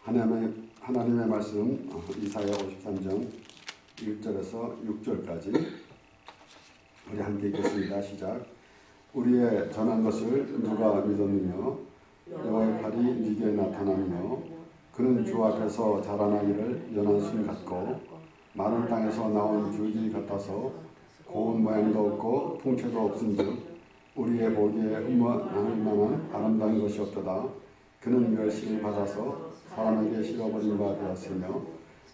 하나님의 말씀 이사야 53장 1절에서 6절까지 우리 함께 읽겠습니다. 시작. 우리의 전한 것을 누가 믿었느냐? 여호와의 팔이 네게 나타나며 그는 주 앞에서 자라나기를 연한 순 같고 마른 땅에서 나온 줄기 같아서 고운 모양도 없고 풍채도 없은즉 우리의 보기에 흠모할 만한 아름다운 것이 없도다. 그는 멸시를 받아서 사람에게 실어버린 바 되었으며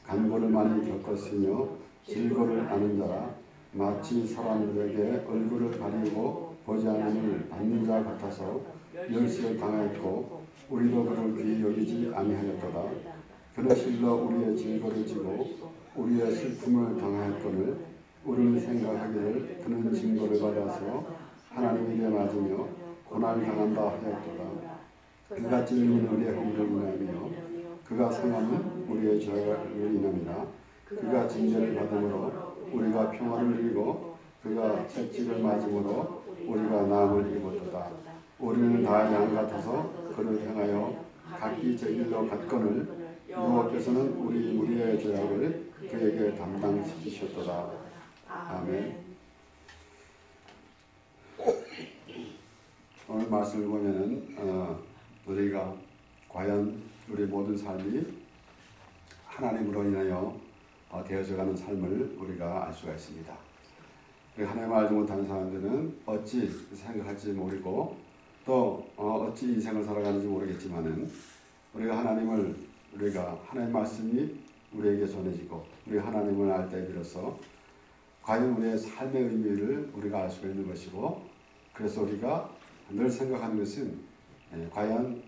간고를 많이 겪었으며 질고를 아는 자라 마치 사람들에게 얼굴을 가리고 보지 않음을 받는 자 같아서 멸시를 당하였고 우리도 그를 귀히 여기지 아니하였도다. 그는 실로 우리의 질고를 지고 우리의 슬픔을 당하였거늘 우리는 생각하기를 그는 징벌을 받아서 하나님에게 맞으며 고난을 당한다 하였도다. 그가 찔림은 우리의 허물을 인하며 그가 상함은 우리의 죄를 인함이라. 그가 징계를 받음으로 우리가 평화를 누리고 그가 채찍을 맞음으로 우리가 나음을 입었도다. 우리는 다 양 같아서 그를 향하여 각기 제 길로 갔거늘 여호와께서는 우리의 죄악을 그에게 담당시키셨도다. 아멘. 오늘 말씀을 보면은 우리가 과연 우리 모든 삶이 하나님으로 인하여 되어져가는 삶을 우리가 알 수가 있습니다. 하나님을 알지 못하는 사람들은 어찌 생각할지 모르고 또 어찌 인생을 살아가는지 모르겠지만은 우리가 하나님의 말씀이 우리에게 전해지고 우리 하나님을 알 때 비로소 과연 우리의 삶의 의미를 우리가 알 수가 있는 것이고, 그래서 우리가 늘 생각하는 것은 과연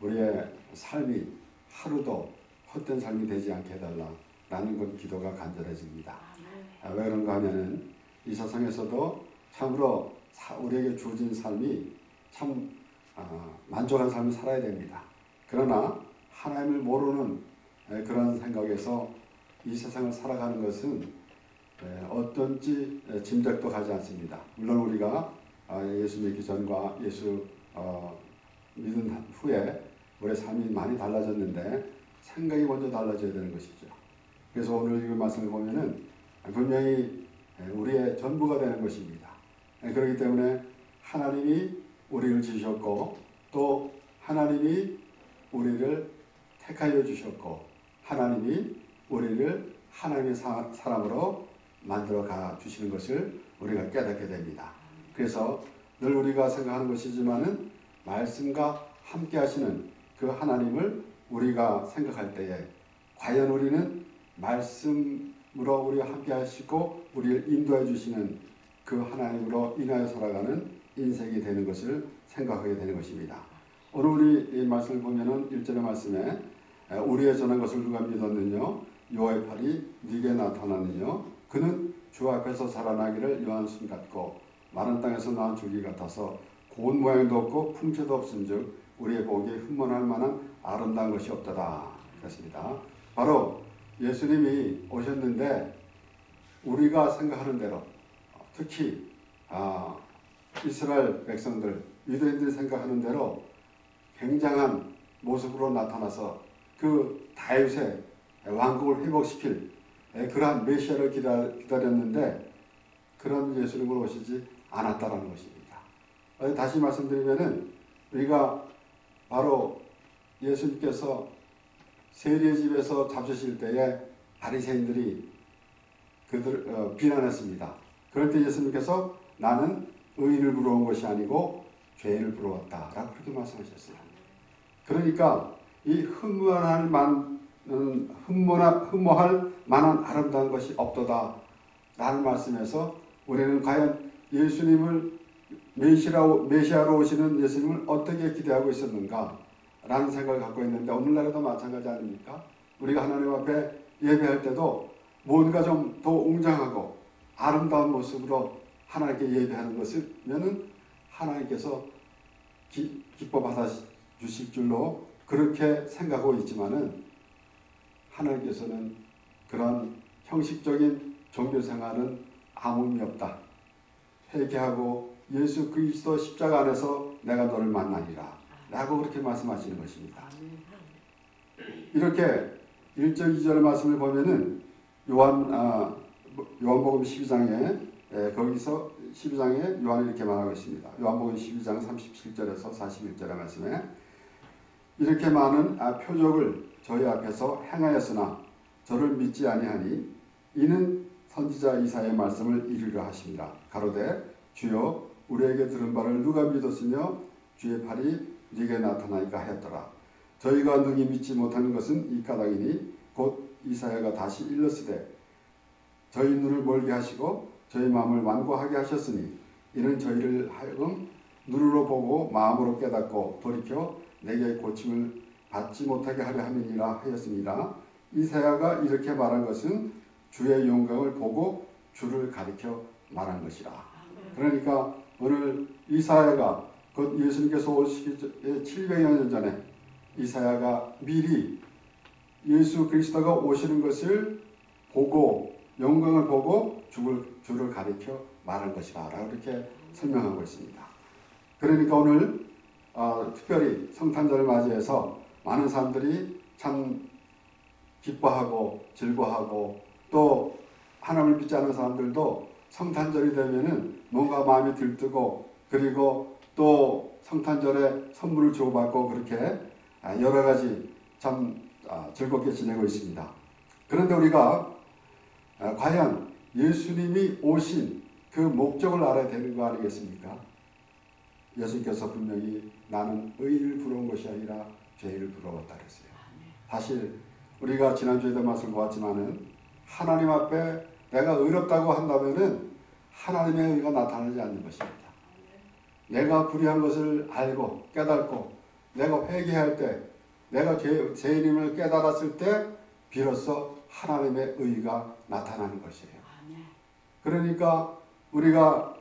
우리의 삶이 하루도 헛된 삶이 되지 않게 해달라라는 그 기도가 간절해집니다. 왜 그런가 하면은 이 세상에서도 참으로 우리에게 주어진 삶이 참 만족한 삶을 살아야 됩니다. 그러나 하나님을 모르는 그런 생각에서 이 세상을 살아가는 것은 어떤지 짐작도 가지 않습니다. 물론 우리가 예수 믿기 전과 예수 믿은 후에 우리의 삶이 많이 달라졌는데 생각이 먼저 달라져야 되는 것이죠. 그래서 오늘 이 말씀을 보면은 분명히 우리의 전부가 되는 것입니다. 그렇기 때문에 하나님이 우리를 지으셨고 또 하나님이 우리를 택하여 주셨고 하나님이 우리를 하나님의 사람으로 만들어 가 주시는 것을 우리가 깨닫게 됩니다. 그래서 늘 우리가 생각하는 것이지만은 말씀과 함께 하시는 그 하나님을 우리가 생각할 때에 과연 우리는 말씀으로 우리와 함께 하시고 우리를 인도해 주시는 그 하나님으로 인하여 살아가는 인생이 되는 것을 생각하게 되는 것입니다. 오늘 우리 이 말씀을 보면은 1절의 말씀에 우리의 전한 것을 누가 믿었느냐? 여호와의 팔이 네게 나타나느냐? 그는 주 앞에서 자라나기를 연한 순 같고 마른 땅에서 나온 줄기 같아서 고운 모양도 없고 풍채도 없은즉 우리의 보기에 흠모할 만한 아름다운 것이 없도다. 그렇습니다. 바로 예수님이 오셨는데 우리가 생각하는 대로 특히 이스라엘 백성들, 유대인들이 생각하는 대로 굉장한 모습으로 나타나서 그 다윗의 왕국을 회복시킬 그러한 메시아를 기다렸는데 그런 예수님을 오시지 않았다라는 것입니다. 다시 말씀드리면은 우리가 바로 예수님께서 세리의 집에서 잡수실 때에 바리새인들이 그들 비난했습니다. 그럴 때 예수님께서 나는 의인을 부러운 것이 아니고 죄인을 부러웠다라고 그렇게 말씀하셨어요. 그러니까 이 흠모할 만한 아름다운 것이 없도다 라는 말씀에서 우리는 과연 예수님을 메시아로 오시는 예수님을 어떻게 기대하고 있었는가 라는 생각을 갖고 있는데 오늘날에도 마찬가지 아닙니까? 우리가 하나님 앞에 예배할 때도 뭔가 좀 더 웅장하고 아름다운 모습으로 하나님께 예배하는 것이면은 하나님께서 기뻐 받아 주실 줄로 그렇게 생각하고 있지만은 하나님께서는 그런 형식적인 종교 생활은 아무 의미 없다. 회개하고 예수 그리스도 십자가 안에서 내가 너를 만나리라 라고 그렇게 말씀하시는 것입니다. 이렇게 1절 2절의 말씀을 보면은 요한복음 12장에 거기서 12장에 요한이 이렇게 말하고 있습니다. 요한복음 12장 37절에서 41절의 말씀에 이렇게 많은 표적을 저희 앞에서 행하였으나 저를 믿지 아니하니 이는 선지자 이사야의 말씀을 이루려 하십니다. 가로되 주여 우리에게 들은 바를 누가 믿었으며 주의 팔이 네게 나타나니까 하였더라. 저희가 능히 믿지 못하는 것은 이 까닭이니 곧 이사야가 다시 일렀으되 저희 눈을 멀게 하시고 저희 마음을 완고하게 하셨으니 이는 저희를 하여금 눈으로 보고 마음으로 깨닫고 돌이켜 내게 고침을 받지 못하게 하려 함이니라 하였습니다. 이사야가 이렇게 말한 것은 주의 영광을 보고 주를 가리켜 말한 것이라. 그러니까 오늘 이사야가 곧 예수님께서 오시기 700여 년 전에 이사야가 미리 예수 그리스도가 오시는 것을 보고 영광을 보고 주를 가리켜 말한 것이라 라고 이렇게 설명하고 있습니다. 그러니까 오늘 특별히 성탄절을 맞이해서 많은 사람들이 참 기뻐하고 즐거워하고 또 하나님을 믿지 않는 사람들도 성탄절이 되면은 뭔가 마음이 들뜨고 그리고 또 성탄절에 선물을 주고받고 그렇게 여러 가지 참 즐겁게 지내고 있습니다. 그런데 우리가 과연 예수님이 오신 그 목적을 알아야 되는 거 아니겠습니까? 예수님께서 분명히 나는 의인을 부러운 것이 아니라 죄인을 부러웠다 그랬어요. 사실 우리가 지난주에도 말씀을 보았지만은 하나님 앞에 내가 의롭다고 한다면은 하나님의 의가 나타나지 않는 것입니다. 내가 불의한 것을 알고 깨닫고 내가 회개할 때 내가 죄인임을 깨달았을 때 비로소 하나님의 의가 나타나는 것이에요. 그러니까 우리가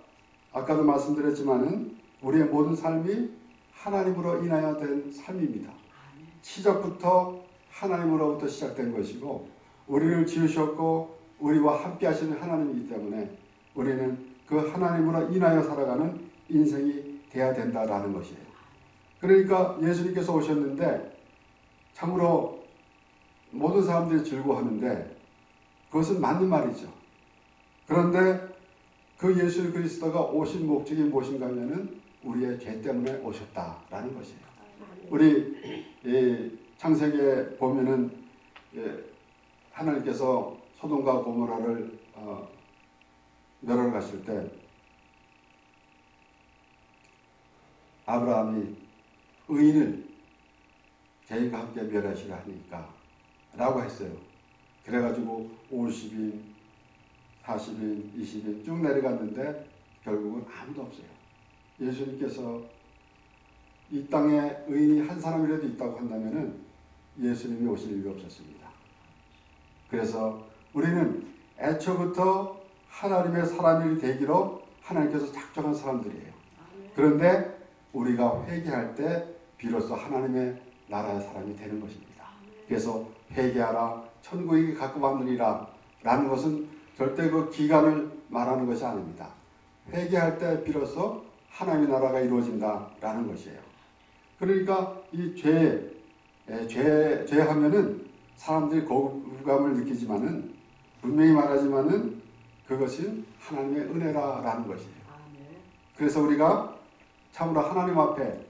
아까도 말씀드렸지만은 우리의 모든 삶이 하나님으로 인하여 된 삶입니다. 시작부터 하나님으로부터 시작된 것이고 우리를 지으셨고 우리와 함께 하시는 하나님이기 때문에 우리는 그 하나님으로 인하여 살아가는 인생이 돼야 된다라는 것이에요. 그러니까 예수님께서 오셨는데 참으로 모든 사람들이 즐거워하는데 그것은 맞는 말이죠. 그런데 그 예수 그리스도가 오신 목적이 무엇인가 하면은 우리의 죄 때문에 오셨다라는 것이에요. 우리 창세기에 보면은 하나님께서 소돔과 고모라를 멸하러 때 아브라함이 의인을 죄인과 함께 멸하시라 하니까 라고 했어요. 그래가지고 50인, 40인, 20인 쭉 내려갔는데 결국은 아무도 없어요. 예수님께서 이 땅에 의인이 한 사람이라도 있다고 한다면은 예수님이 오실 일이 없었습니다. 그래서 우리는 애초부터 하나님의 사람이 되기로 하나님께서 작정한 사람들이에요. 그런데 우리가 회개할 때 비로소 하나님의 나라의 사람이 되는 것입니다. 그래서 회개하라 천국이 가까이 왔느니라 라는 것은 절대 그 기간을 말하는 것이 아닙니다. 회개할 때 비로소 하나님의 나라가 이루어진다라는 것이에요. 그러니까 이 죄 하면은 사람들이 거부감을 느끼지만은 분명히 말하지만은 그것은 하나님의 은혜라라는 것이에요. 그래서 우리가 참으로 하나님 앞에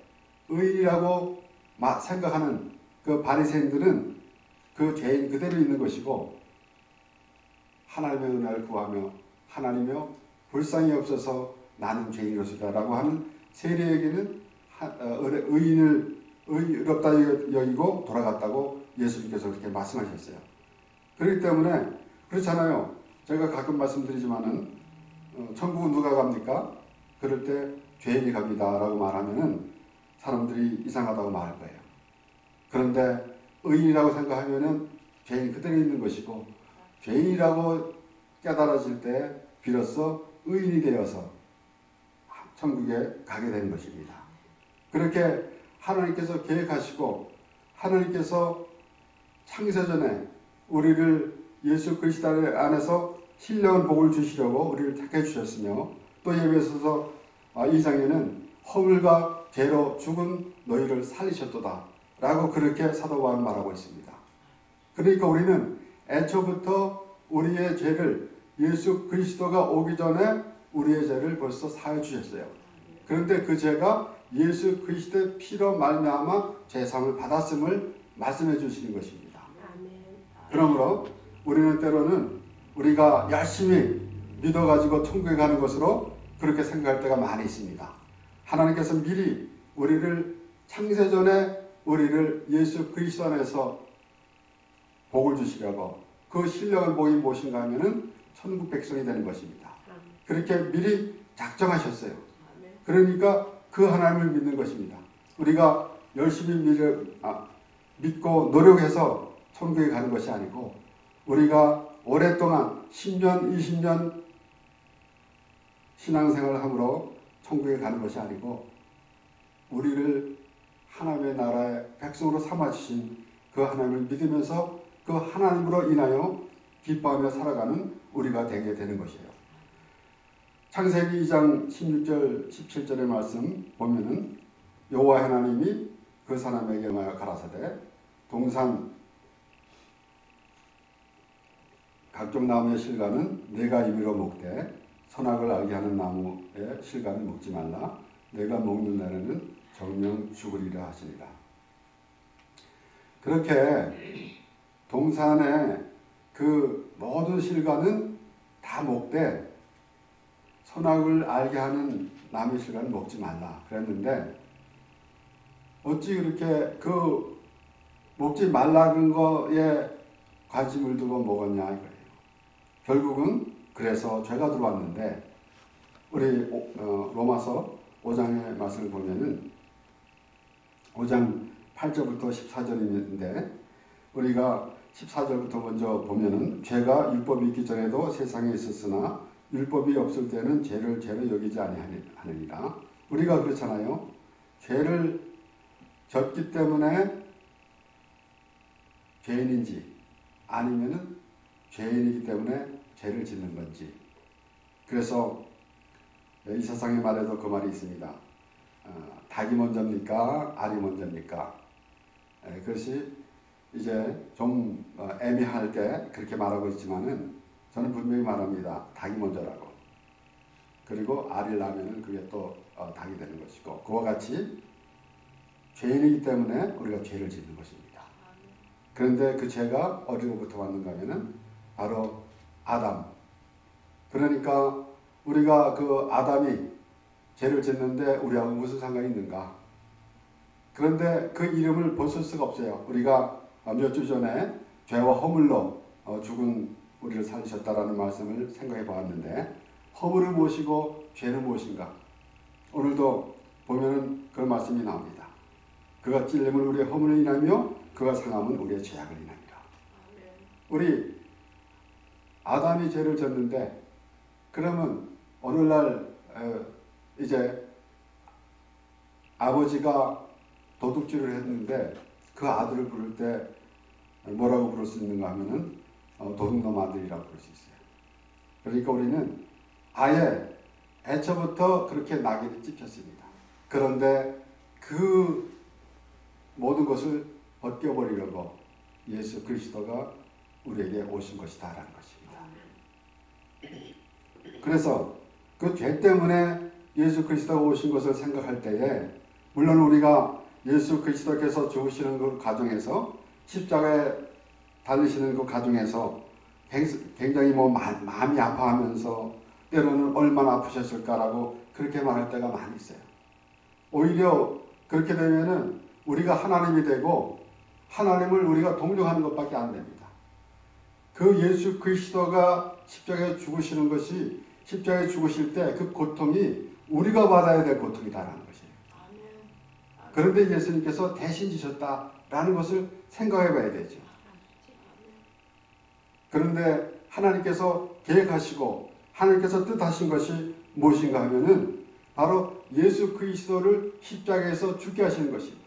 의인이라고 생각하는 그 바리새인들은 그 죄인 그대로 있는 것이고 하나님의 은혜를 구하며 하나님이여 불쌍히 없어서 나는 죄인이로소이다라고 하는 세리에게는 의인을 의롭다 여기고 돌아갔다고 예수님께서 그렇게 말씀하셨어요. 그렇기 때문에 그렇잖아요. 제가 가끔 말씀드리지만은 천국은 누가 갑니까? 그럴 때 죄인이 갑니다 라고 말하면은 사람들이 이상하다고 말할 거예요. 그런데 의인이라고 생각하면은 죄인 그대로 있는 것이고 죄인이라고 깨달아질 때 비로소 의인이 되어서 천국에 가게 되는 것입니다. 그렇게 하나님께서 계획하시고 하나님께서 창세전에 우리를 예수 그리스도 안에서 신령한 복을 주시려고 우리를 택해 주셨으며 또 에베소서 2장에는 허물과 죄로 죽은 너희를 살리셨도다 라고 그렇게 사도 바울은 말하고 있습니다. 그러니까 우리는 애초부터 우리의 죄를 예수 그리스도가 오기 전에 우리의 죄를 벌써 사해 주셨어요. 그런데 그 죄가 예수 그리스도의 피로 말미암아 죄사함을 받았음을 말씀해 주시는 것입니다. 그러므로 우리는 때로는 우리가 열심히 믿어가지고 천국에 가는 것으로 그렇게 생각할 때가 많이 있습니다. 하나님께서 미리 우리를 창세전에 우리를 예수 그리스도 안에서 복을 주시려고 그 신령한 복이 무엇인가 하면은 천국 백성이 되는 것입니다. 그렇게 미리 작정하셨어요. 그러니까 그 하나님을 믿는 것입니다. 우리가 열심히 믿고 노력해서 천국에 가는 것이 아니고 우리가 오랫동안 10년, 20년 신앙생활을 함으로 천국에 가는 것이 아니고 우리를 하나님의 나라의 백성으로 삼아주신 그 하나님을 믿으면서 그 하나님으로 인하여 기뻐하며 살아가는 우리가 되게 되는 것이에요. 창세기 2장 16절 17절의 말씀 보면은 여호와 하나님이 그 사람에게 가라사대 동산 각종 나무의 실과는 내가 임의로 먹되 선악을 알게 하는 나무의 실과는 먹지 말라. 내가 먹는 날에는 정령 죽으리라 하시니라. 그렇게 동산의 그 모든 실과는 다 먹되 선악을 알게 하는 나무의 실과는 먹지 말라 그랬는데 어찌 그렇게 그 먹지 말라는 거에 관심을 두고 먹었냐 이거예요. 결국은 그래서 죄가 들어왔는데 우리 로마서 5장의 말씀을 보면은 5장 8절부터 14절인데 우리가 14절부터 먼저 보면은 죄가 율법이 있기 전에도 세상에 있었으나 율법이 없을 때는 죄를 죄로 여기지 아니하느니라. 우리가 그렇잖아요. 죄를 졌기 때문에 죄인인지 아니면은 죄인이기 때문에 죄를 짓는 건지. 그래서 이 세상의 말에도 그 말이 있습니다. 닭이 먼저입니까? 알이 먼저입니까? 그것이 이제 좀 애매할 때 그렇게 말하고 있지만은 저는 분명히 말합니다. 닭이 먼저라고. 그리고 알이 나면은 그게 또 닭이 되는 것이고 그와 같이 죄인이기 때문에 우리가 죄를 짓는 것입니다. 그런데 그 죄가 어디로부터 왔는가 하면은 바로 아담. 그러니까 우리가 그 아담이 죄를 짓는데 우리하고 무슨 상관이 있는가? 그런데 그 이름을 벗을 수가 없어요. 우리가 몇 주 전에 죄와 허물로 죽은 우리를 살리셨다라는 말씀을 생각해 보았는데 허물은 무엇이고 죄는 무엇인가? 오늘도 보면은 그런 말씀이 나옵니다. 그가 찔림은 우리의 허물을 인하며 그가 상함은 우리의 죄악을 인하니라. 우리 아담이 죄를 졌는데 그러면 오늘날 이제 아버지가 도둑질을 했는데 그 아들을 부를 때 뭐라고 부를 수 있는가 하면은 도둑놈 아들이라고 부를 수 있어요. 그러니까 우리는 아예 애초부터 그렇게 낙인이 찍혔습니다. 그런데 그 모든 것을 벗겨버리려고 예수 그리스도가 우리에게 오신 것이다라는 것입니다. 그래서 그 죄 때문에 예수 그리스도가 오신 것을 생각할 때에 물론 우리가 예수 그리스도께서 죽으시는 그 과정에서 십자가에 달리시는 그 과정에서 굉장히 마음이 아파하면서 때로는 얼마나 아프셨을까라고 그렇게 말할 때가 많이 있어요. 오히려 그렇게 되면은 우리가 하나님이 되고 하나님을 우리가 동정하는 것밖에 안 됩니다. 그 예수 그리스도가 십자가에 죽으시는 것이 십자가에 죽으실 때 그 고통이 우리가 받아야 될 고통이다라는 것이에요. 그런데 예수님께서 대신 지셨다라는 것을 생각해 봐야 되죠. 그런데 하나님께서 계획하시고 하나님께서 뜻하신 것이 무엇인가 하면은 바로 예수 그리스도를 십자가에서 죽게 하시는 것입니다.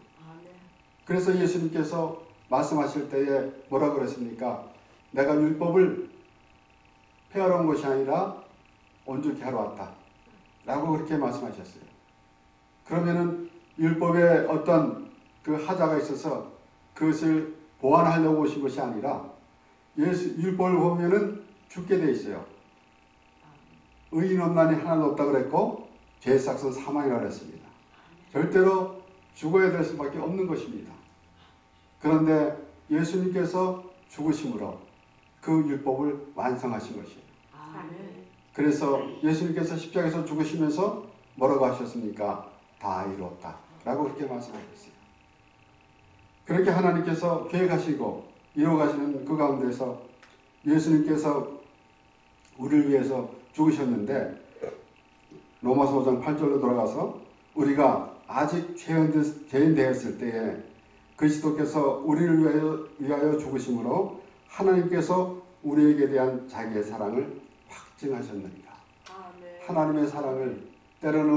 그래서 예수님께서 말씀하실 때에 뭐라고 그랬습니까? 내가 율법을 폐하러 온 것이 아니라 온전케 하러 왔다 라고 그렇게 말씀하셨어요. 그러면은 율법의 어떤 그 하자가 있어서 그것을 보완하려고 오신 것이 아니라 예수 율법을 보면은 죽게 돼 있어요. 의인 없나니 하나도 없다 그랬고 죄의 삭은 사망이라 그랬습니다. 절대로 죽어야 될 수밖에 없는 것입니다. 그런데 예수님께서 죽으심으로 그 율법을 완성하신 것이에요. 그래서 예수님께서 십자가에서 죽으시면서 뭐라고 하셨습니까? 다 이루었다 라고 그렇게 말씀하셨어요. 그렇게 하나님께서 계획하시고 이루어가시는 그 가운데서 예수님께서 우리를 위해서 죽으셨는데 로마서 5장 8절로 돌아가서 우리가 아직 죄인 되었을 때에 그리스도께서 우리를 위하여 죽으심으로 하나님께서 우리에게 대한 자기의 사랑을 확증하셨느니라. 하나님의 사랑을 때로는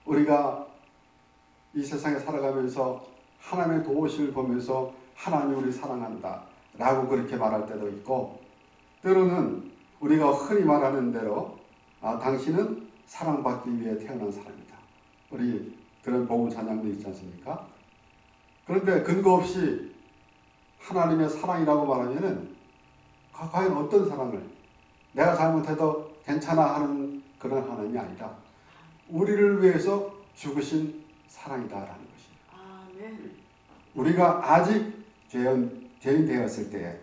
우리가 이 세상에 살아가면서 하나님의 도우심을 보면서 하나님이 우리를 사랑한다 라고 그렇게 말할 때도 있고, 때로는 우리가 흔히 말하는 대로 당신은 사랑받기 위해 태어난 사람이다. 우리 그런 복음 찬양도 있지 않습니까? 그런데 근거 없이 하나님의 사랑이라고 말하면은 과연 어떤 사랑을, 내가 잘못해도 괜찮아 하는 그런 하나님이 아니라 우리를 위해서 죽으신 사랑이다라는 것이에요. 우리가 아직 죄인 되었을 때에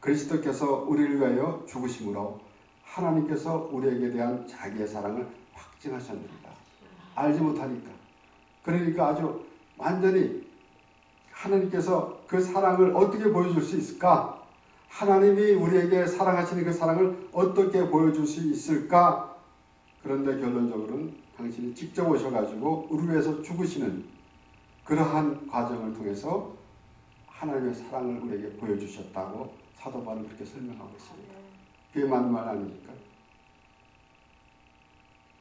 그리스도께서 우리를 위하여 죽으심으로 하나님께서 우리에게 대한 자기의 사랑을 확증하셨습니다. 알지 못하니까. 그러니까 아주 완전히 하나님께서 그 사랑을 어떻게 보여줄 수 있을까? 하나님이 우리에게 사랑하시는 그 사랑을 어떻게 보여줄 수 있을까? 그런데 결론적으로는 당신이 직접 오셔가지고 우리 위해서 죽으시는 그러한 과정을 통해서 하나님의 사랑을 우리에게 보여주셨다고 사도 바울은 그렇게 설명하고 있습니다. 그게 맞는 말 아닙니까?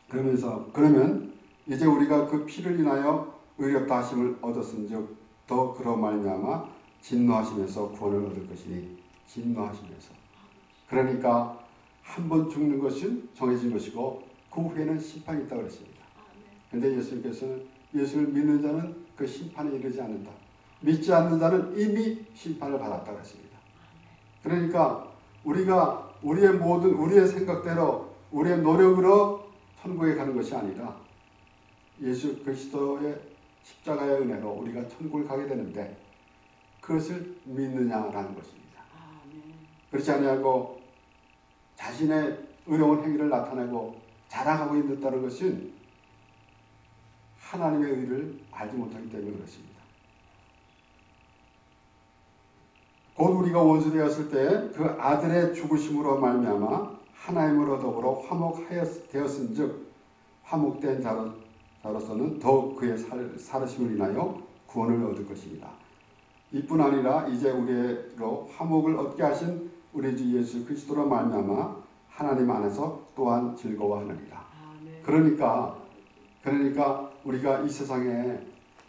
그러면 이제 우리가 그 피를 인하여 의롭다 하심을 얻었은즉 더 그로 말미암아 진노하시면서 구원을 얻을 것이니, 진노하시면서. 그러니까 한 번 죽는 것은 정해진 것이고 그 후에는 심판이 있다고 그랬습니다. 그런데 예수님께서는 예수를 믿는 자는 그 심판에 이르지 않는다. 믿지 않는 자는 이미 심판을 받았다고 했습니다. 그러니까 우리가 우리의 생각대로 우리의 노력으로 천국에 가는 것이 아니라 예수 그리스도의 십자가의 은혜로 우리가 천국을 가게 되는데 그것을 믿느냐라는 것입니다. 그렇지 아니하고 자신의 의로운 행위를 나타내고 자랑하고 있다는 것은 하나님의 의를 알지 못하기 때문에 그렇습니다. 곧 우리가 원수 되었을 때 그 아들의 죽으심으로 말미암아 하나님으로 더불어 화목되었은즉 화목된 자로서는 더욱 그의 살으심을 인하여 구원을 얻을 것입니다. 이뿐 아니라 이제 우리로 화목을 얻게 하신 우리 주 예수 그리스도로 말미암아 하나님 안에서 또한 즐거워하느니라. 그러니까 우리가 이 세상에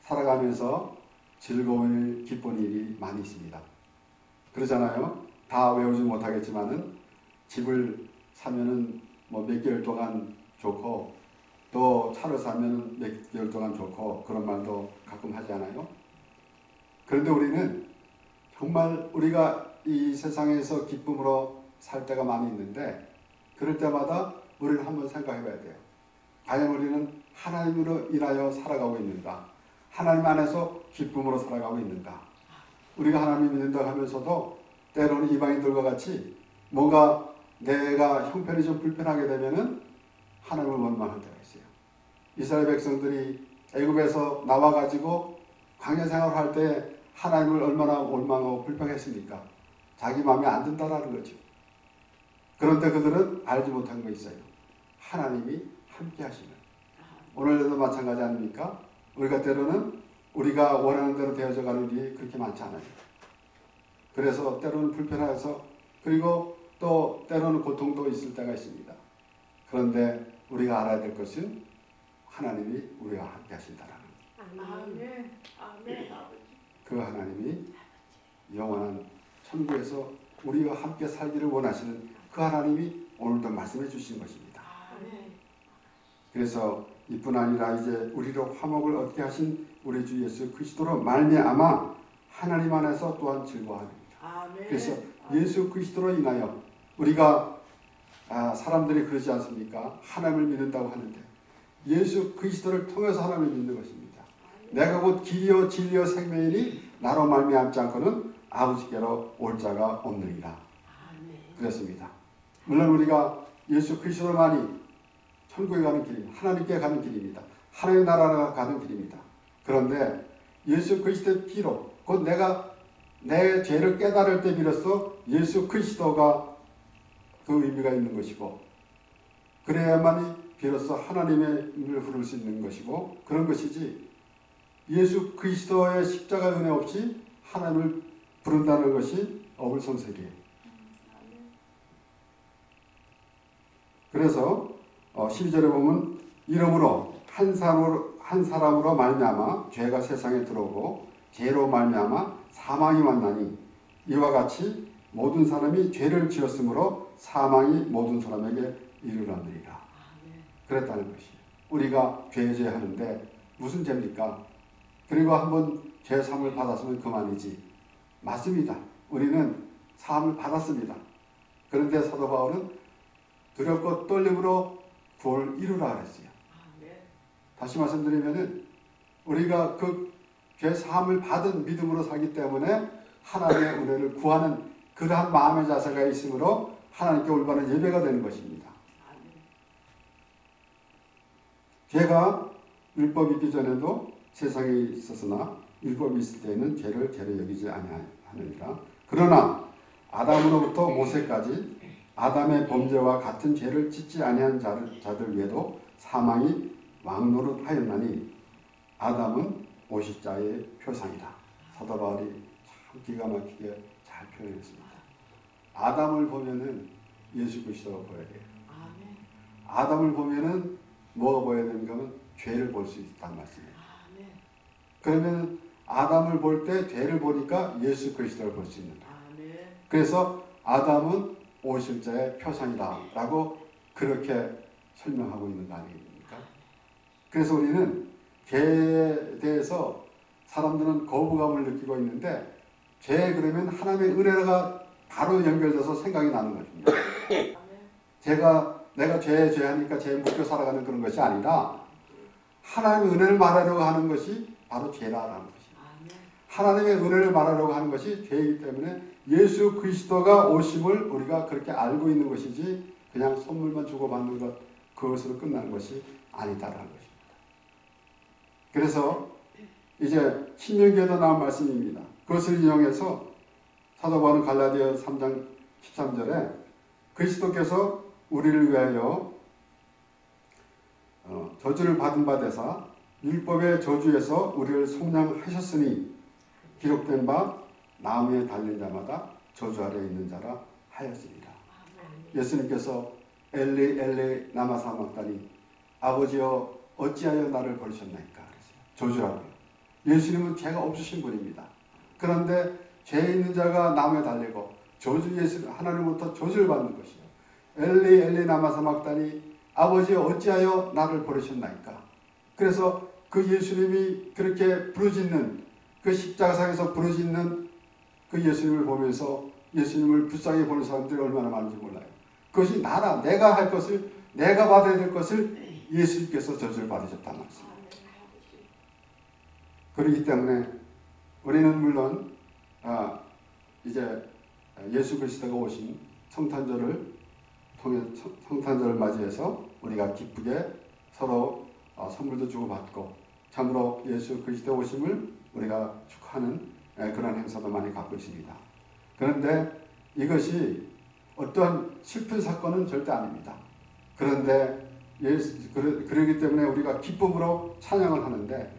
살아가면서 즐거운 기쁜 일이 많이 있습니다. 그러잖아요. 다 외우지 못하겠지만은 집을 사면은 뭐 몇 개월 동안 좋고 또 차를 사면은 몇 개월 동안 좋고 그런 말도 가끔 하지 않아요? 그런데 우리는 정말 우리가 이 세상에서 기쁨으로 살 때가 많이 있는데 그럴 때마다 우리는 한번 생각해 봐야 돼요. 과연 우리는 하나님으로 인하여 살아가고 있는가? 하나님 안에서 기쁨으로 살아가고 있는가? 우리가 하나님 믿는다고 하면서도 때로는 이방인들과 같이 뭔가 내가 형편이 좀 불편하게 되면은 하나님을 원망할 때가 있어요. 이스라엘 백성들이 애굽에서 나와가지고 광야 생활을 할 때 하나님을 얼마나 원망하고 불평했습니까? 자기 마음에 안 든다라는 거죠. 그런데 그들은 알지 못한 거 있어요. 하나님이 함께 하시는. 오늘도 마찬가지 아닙니까? 우리가 때로는 우리가 원하는 대로 되어져 가는 일이 그렇게 많지 않아요. 그래서 때로는 불편해서 그리고 또 때로는 고통도 있을 때가 있습니다. 그런데 우리가 알아야 될 것은 하나님이 우리와 함께 하신다라는 아멘. 아멘. 그 하나님이 영원한 천국에서 우리와 함께 살기를 원하시는 그 하나님이 오늘도 말씀해 주신 것입니다. 아멘. 그래서 이뿐 아니라 이제 우리로 화목을 얻게 하신 우리 주 예수 그리스도로 말미암아 하나님 안에서 또한 즐거워하리라. 아멘. 그래서 예수 그리스도로 인하여 우리가 사람들이 그러지 않습니까? 하나님을 믿는다고 하는데 예수 그리스도를 통해서 하나님을 믿는 것입니다. 내가 곧 길이요 진리요 생명이니 나로 말미암지 않고는 아버지께로 올 자가 없느니라. 아멘. 그렇습니다. 물론 우리가 예수 그리스도만이 천국에 가는 길입니다. 하나님께 가는 길입니다. 하나님 나라로 가는 길입니다. 그런데 예수 그리스도의 피로 곧 내가 내 죄를 깨달을 때 비로소 예수 그리스도가 그 의미가 있는 것이고 그래야만이 비로소 하나님의 이름을 부를 수 있는 것이고 그런 것이지 예수 그리스도의 십자가 은혜 없이 하나님을 부른다는 것이 어불성설이에요. 그래서 12절에 보면 이러므로 한 사람으로 말미암아 죄가 세상에 들어오고 죄로 말미암아 사망이 왔나니 이와 같이 모든 사람이 죄를 지었으므로 사망이 모든 사람에게 이르렀느니라. 그랬다는 것이에요. 우리가 죄하는데 무슨 죄입니까? 그리고 한번 죄 사함을 받았으면 그만이지. 맞습니다. 우리는 사함을 받았습니다. 그런데 사도 바울은 두렵고 떨림으로 구원을 이루라 그랬어요. 다시 말씀드리면은 우리가 그 죄 사함을 받은 믿음으로 살기 때문에 하나님의 은혜를 구하는 그러한 마음의 자세가 있으므로 하나님께 올바른 예배가 되는 것입니다. 죄가 율법이 있기 전에도 세상에 있었으나 율법이 있을 때에는 죄를 죄로 여기지 아니하느니라. 그러나 아담으로부터 모세까지 아담의 범죄와 같은 죄를 짓지 아니한 자들 외에도 사망이 왕노릇하였나니 아담은 오십자의 표상이다. 사도 바울이 참 기가 막히게 잘 표현했습니다. 아담을 보면은 예수 그리스도가 보여야 돼요. 아담을 보면은 뭐가 보여야 되는가 하면 죄를 볼 수 있다는 말씀이에요. 그러면 아담을 볼 때 죄를 보니까 예수 그리스도를 볼 수 있는 거예요. 그래서 아담은 오십자의 표상이다라고 그렇게 설명하고 있는 거 아닙니까? 그래서 우리는 죄에 대해서 사람들은 거부감을 느끼고 있는데 죄 그러면 하나님의 은혜가 바로 연결돼서 생각이 나는 것입니다. 내가 죄하니까 죄에 묶여 살아가는 그런 것이 아니라 하나님의 은혜를 말하려고 하는 것이 바로 죄라라는 것입니다. 하나님의 은혜를 말하려고 하는 것이 죄이기 때문에 예수 그리스도가 오심을 우리가 그렇게 알고 있는 것이지 그냥 선물만 주고받는 것 그것으로 끝나는 것이 아니다라는 것입니다. 그래서 이제 신명기에도 나온 말씀입니다. 그것을 이용해서 사도 바울은 갈라디아 3장 13절에 그리스도께서 우리를 위하여 저주를 받은 바 되사 율법의 저주에서 우리를 속량하셨으니 기록된 바 나무에 달린 자마다 저주 아래 있는 자라 하였습니다. 예수님께서 엘리 엘리 라마 사박다니 아버지여 어찌하여 나를 버리셨나이까 그랬어요. 저주라고요. 예수님은 죄가 없으신 분입니다. 그런데 죄 있는 자가 나무에 달리고 하나님부터 저주를 받는 것이요. 엘리 엘리 라마 사박다니 아버지여 어찌하여 나를 버리셨나이까. 그래서 그 예수님이 그렇게 부르짖는 그 십자가상에서 부르짖는 그 예수님을 보면서 예수님을 불쌍히 보는 사람들이 얼마나 많은지 몰라요. 그것이 내가 할 것을 내가 받아야 될 것을 예수님께서 저주를 받으셨다는 말씀입니다. 그렇기 때문에 우리는 물론 이제 예수 그리스도가 오신 성탄절을 통해 성탄절을 맞이해서 우리가 기쁘게 서로 선물도 주고받고 참으로 예수 그리스도 오심을 우리가 축하하는 그런 행사도 많이 갖고 있습니다. 그런데 이것이 어떠한 슬픈 사건은 절대 아닙니다. 그런데 그러기 때문에 우리가 기쁨으로 찬양을 하는데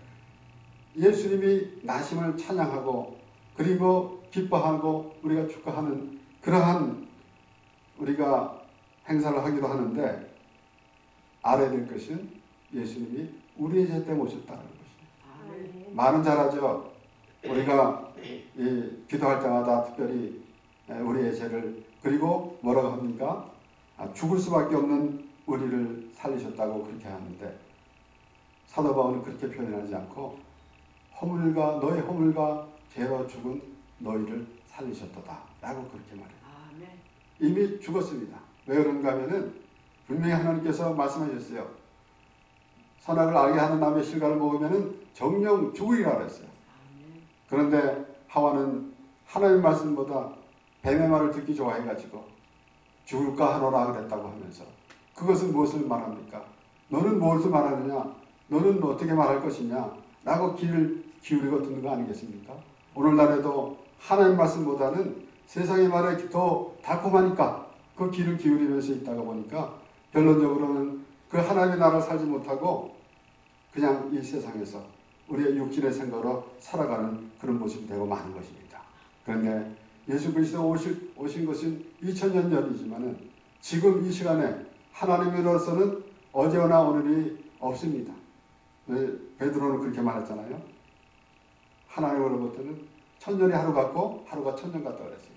예수님이 나심을 찬양하고 그리고 기뻐하고 우리가 축하하는 그러한 우리가 행사를 하기도 하는데 알아야 될 것은 예수님이 우리의 죄 때문에 오셨다는 것이에요. 말은 잘하죠. 우리가 기도할 때마다 특별히 우리의 죄를 그리고 뭐라고 합니까? 죽을 수밖에 없는 우리를 살리셨다고 그렇게 하는데 사도 바울은 그렇게 표현하지 않고 너의 허물과 죄로 죽은 너희를 살리셨도다 라고 그렇게 말해요. 아멘. 이미 죽었습니다. 왜 그런가 하면은 분명히 하나님께서 말씀하셨어요. 선악을 알게 하는 나무의 실과를 먹으면은 정령 죽으리라 그랬어요. 아멘. 그런데 하와는 하나님의 말씀보다 뱀의 말을 듣기 좋아해가지고 죽을까 하노라 그랬다고 하면서 그것은 무엇을 말합니까? 너는 무엇을 말하느냐? 너는 어떻게 말할 것이냐? 라고 귀를 기울이고 듣는 거 아니겠습니까? 오늘날에도 하나님 말씀보다는 세상의 말에 더 달콤하니까 그 귀를 기울이면서 있다가 보니까 결론적으로는 그 하나님의 나라를 살지 못하고 그냥 이 세상에서 우리의 육신의 생각으로 살아가는 그런 모습이 되고 마는 것입니다. 그런데 예수 그리스도 오신 것은 2000년 전이지만은 지금 이 시간에 하나님으로서는 어제나 오늘이 없습니다. 베드로는 그렇게 말했잖아요. 하나님으로부터는 천년이 하루 같고 하루가 천년 같다 그랬어요.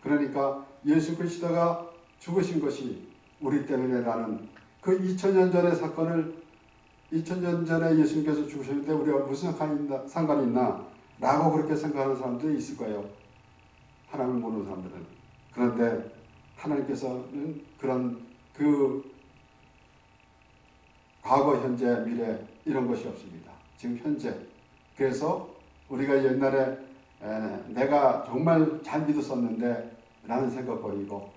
그러니까 예수 그리스도가 죽으신 것이 우리 때문에라는 그 2000년 전의 사건을 2000년 전에 예수님께서 죽으셨는데 우리가 무슨 상관이 있나 라고 그렇게 생각하는 사람들이 있을 거예요. 하나님을 모르는 사람들은. 그런데 하나님께서는 그런 과거, 현재, 미래 이런 것이 없습니다. 지금 현재. 그래서 우리가 옛날에 내가 정말 잘 믿었었는데 라는 생각 버리고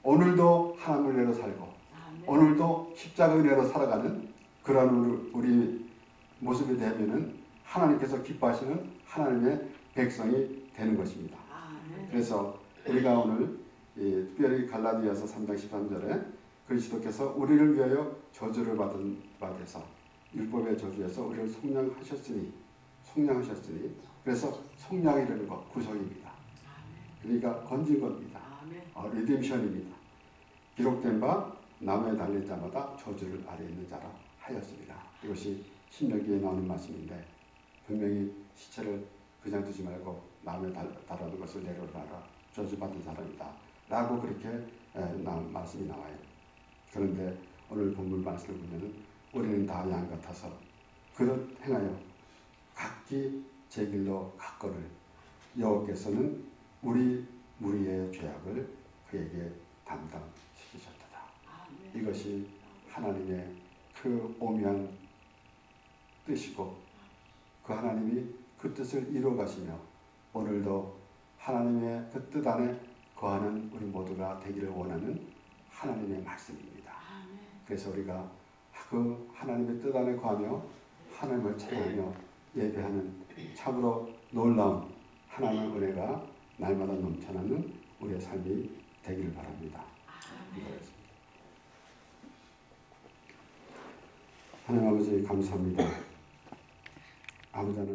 오늘도 하나님을 은혜로 살고 아멘. 오늘도 십자가 은혜로 살아가는 그런 우리 모습이 되면은 하나님께서 기뻐하시는 하나님의 백성이 되는 것입니다. 아멘. 그래서 우리가 오늘 특별히 갈라디아서 3장 13절에 그리스도께서 우리를 위하여 저주를 받은 바 돼서 율법의 저주에서 우리를 속량하셨으니 그래서 속량이라는 것 구속입니다. 그러니까 건진 겁니다. 아멘. 리뎀션입니다. 기록된 바 나무에 달린 자마다 저주를 아래 있는 자라 하였습니다. 이것이 신명기에 나오는 말씀인데 분명히 시체를 그냥 두지 말고 나무에 달아둔 것을 내려놔라. 저주받은 사람이다. 라고 그렇게 말씀이 나와요. 그런데 오늘 본문 말씀을 보면 우리는 다 양 같아서 그릇 행하여 각기 제 길로 갔거늘 여호와께서는 우리 무리의 죄악을 그에게 담당시키셨다. 이것이 하나님의 그 오묘한 뜻이고 그 하나님이 그 뜻을 이루어 가시며 오늘도 하나님의 그 뜻 안에 거하는 우리 모두가 되기를 원하는 하나님의 말씀입니다. 그래서 우리가 그 하나님의 뜻 안에 거하며 하나님을 찬양하며 예배하는 참으로 놀라운 하나님의 은혜가 날마다 넘쳐나는 우리의 삶이 되기를 바랍니다. 기도하겠습니다. 하나님 아버지 감사합니다. 아버지 하나님